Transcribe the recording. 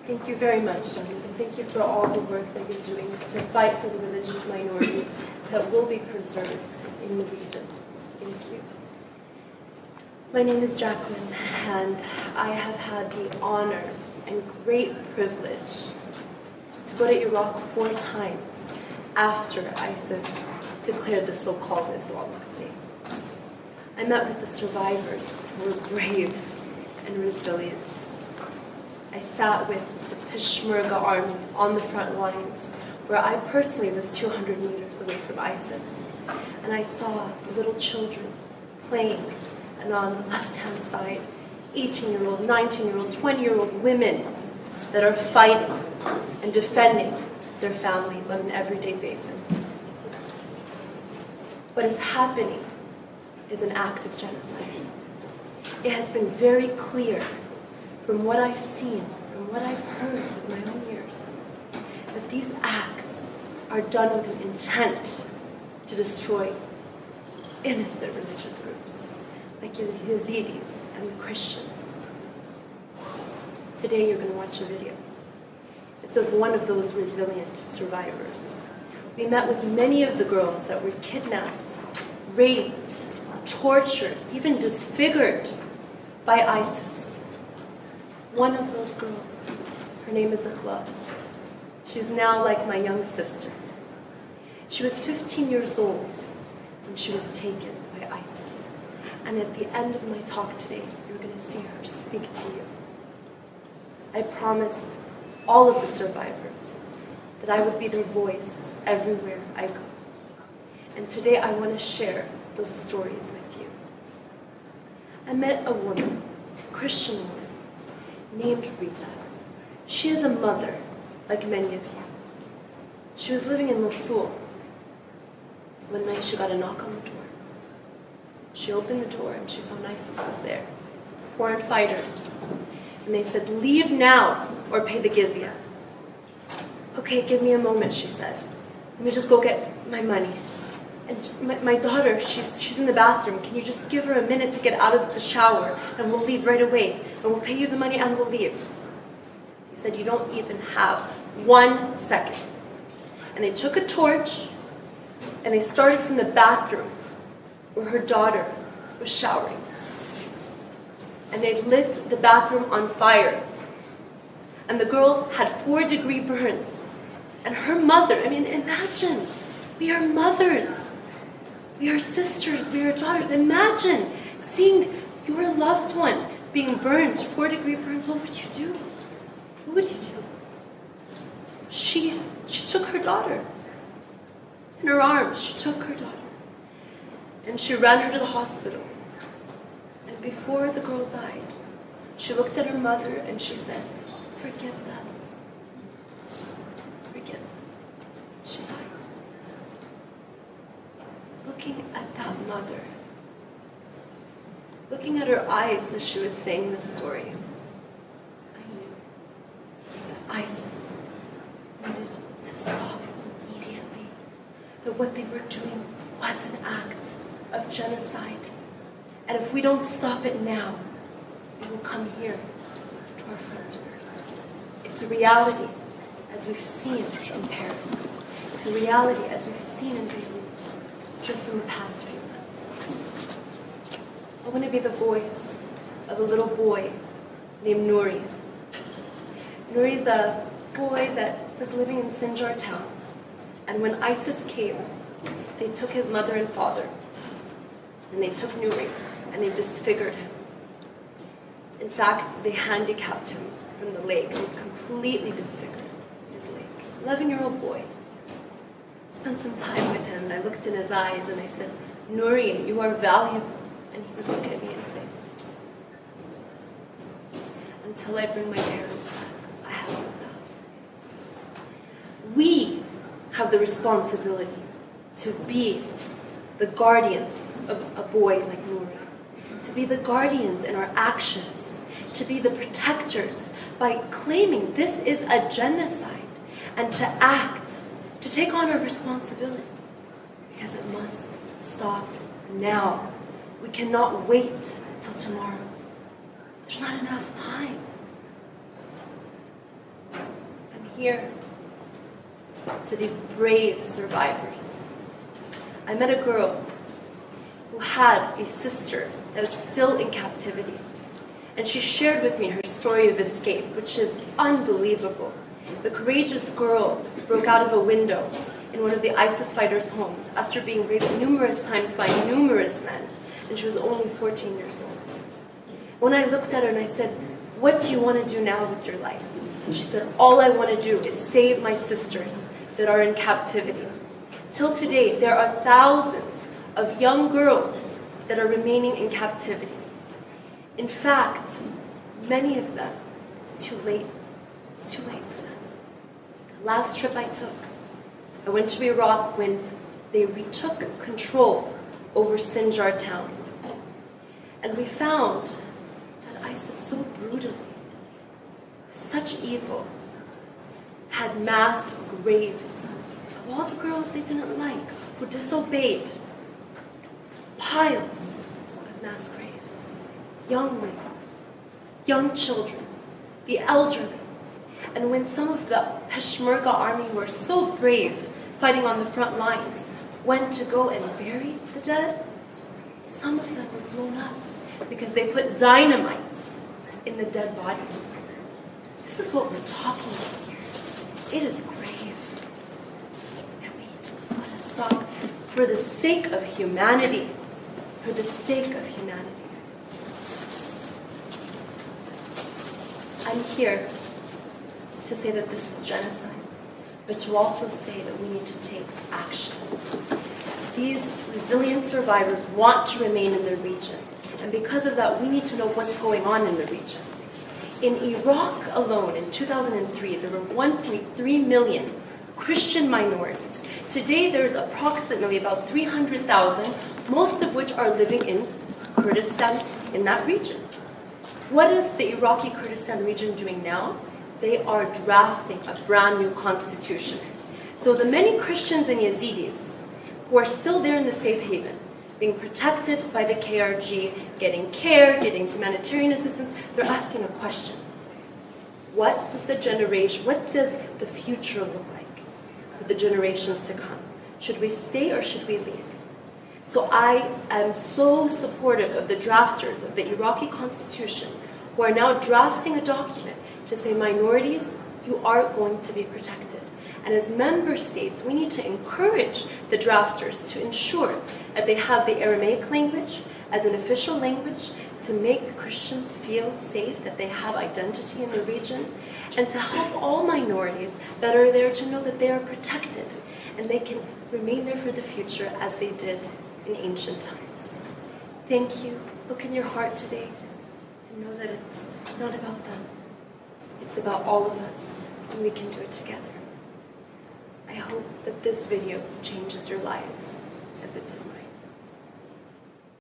Thank you very much, Jacqueline. Thank you for all the work that you're doing to fight for the religious minorities that will be preserved in the region. Thank you. My name is Jacqueline, and I have had the honor and great privilege to go to Iraq 4 times after ISIS declared the so-called Islamic State. I met with the survivors who were brave and resilient. I sat with the Peshmerga army on the front lines, where I personally was 200 meters away from ISIS. And I saw little children playing, and on the left-hand side, 18-year-old, 19-year-old, 20-year-old women that are fighting and defending their families on an everyday basis. What is happening is an act of genocide. It has been very clear from what I've seen, from what I've heard with my own ears, that these acts are done with an intent to destroy innocent religious groups, like the Yazidis and the Christians. Today you're going to watch a video. It's of one of those resilient survivors. We met with many of the girls that were kidnapped, raped, tortured, even disfigured by ISIS. One of those girls, her name is Jacqueline. She's now like my young sister. She was 15 years old when she was taken by ISIS. And at the end of my talk today, you're going to see her speak to you. I promised all of the survivors that I would be their voice everywhere I go. And today I want to share those stories with you. I met a woman, a Christian woman, named Rita. She is a mother, like many of you. She was living in Mosul. One night she got a knock on the door. She opened the door and she found ISIS was there. Foreign fighters. And they said, "Leave now or pay the jizya." "Okay, give me a moment," she said. "Let me just go get my money. And my daughter, she's in the bathroom. Can you just give her a minute to get out of the shower and we'll leave right away. And we'll pay you the money and we'll leave." He said, "You don't even have 1 second." And they took a torch and they started from the bathroom where her daughter was showering. And they lit the bathroom on fire. And the girl had 4-degree burns. And her mother, I mean, imagine, we are mothers. We are sisters, we are daughters. Imagine seeing your loved one being burned, 4-degree burns. What would you do? What would you do? She took her daughter in her arms. She took her daughter. And she ran her to the hospital. And before the girl died, she looked at her mother and she said, "Forgive them. Forgive them." She died. Looking at that mother, looking at her eyes as she was saying this story, I knew that ISIS needed to stop immediately, that what they were doing was an act of genocide. And if we don't stop it now, it will come here to our front doors. It's a reality, as we've seen in Paris. It's a reality, as we've seen in Beirut, just in the past few months. I want to be the voice of a little boy named Nouri. Nouri's a boy that was living in Sinjar town. And when ISIS came, they took his mother and father. And they took Nouri and they disfigured him. In fact, they handicapped him from the leg. They completely disfigured his leg. 11-year-old boy. Spent some time with him and I looked in his eyes and I said, "Nouri, you are valuable." And he would look at me and say, "Until I bring my parents back, I have no value." We have the responsibility to be the guardians of a boy like Nouri, to be the guardians in our actions, to be the protectors by claiming this is a genocide, and to act, to take on our responsibility, because it must stop now. We cannot wait till tomorrow. There's not enough time. here for these brave survivors. I met a girl who had a sister that was still in captivity. And she shared with me her story of escape, which is unbelievable. The courageous girl broke out of a window in one of the ISIS fighters' homes after being raped numerous times by numerous men, and she was only 14 years old. When I looked at her and I said, "What do you want to do now with your life?" And she said, "All I want to do is save my sisters that are in captivity." Till today, there are thousands of young girls that are remaining in captivity. In fact, many of them, it's too late. It's too late for them. The last trip I took, I went to Iraq when they retook control over Sinjar town. And we found that ISIS so brutally, such evil, had mass graves of all the girls they didn't like, who disobeyed. Piles of mass graves. Young women, young children, the elderly. And when some of the Peshmerga army who were so brave, fighting on the front lines, went to go and bury the dead, some of them were blown up because they put dynamites in the dead bodies. This is what we're talking about here. It is grave. And we need to put a stop for the sake of humanity. For the sake of humanity. I'm here to say that this is genocide, but to also say that we need to take action. These resilient survivors want to remain in their region, and because of that, we need to know what's going on in the region. In Iraq alone, in 2003, there were 1.3 million Christian minorities. Today, there's approximately about 300,000, most of which are living in Kurdistan, in that region. What is the Iraqi Kurdistan region doing now? They are drafting a brand new constitution. So the many Christians and Yazidis who are still there in the safe haven, being protected by the KRG, getting care, getting humanitarian assistance, they're asking a question. What does the future look like for the generations to come? Should we stay or should we leave? So I am so supportive of the drafters of the Iraqi constitution who are now drafting a document to say minorities, you are going to be protected. And as member states, we need to encourage the drafters to ensure that they have the Aramaic language as an official language to make Christians feel safe, that they have identity in the region, and to help all minorities that are there to know that they are protected and they can remain there for the future as they did in ancient times. Thank you. Look in your heart today and know that it's not about them. It's about all of us, and we can do it together. I hope that this video changes your lives as it did mine.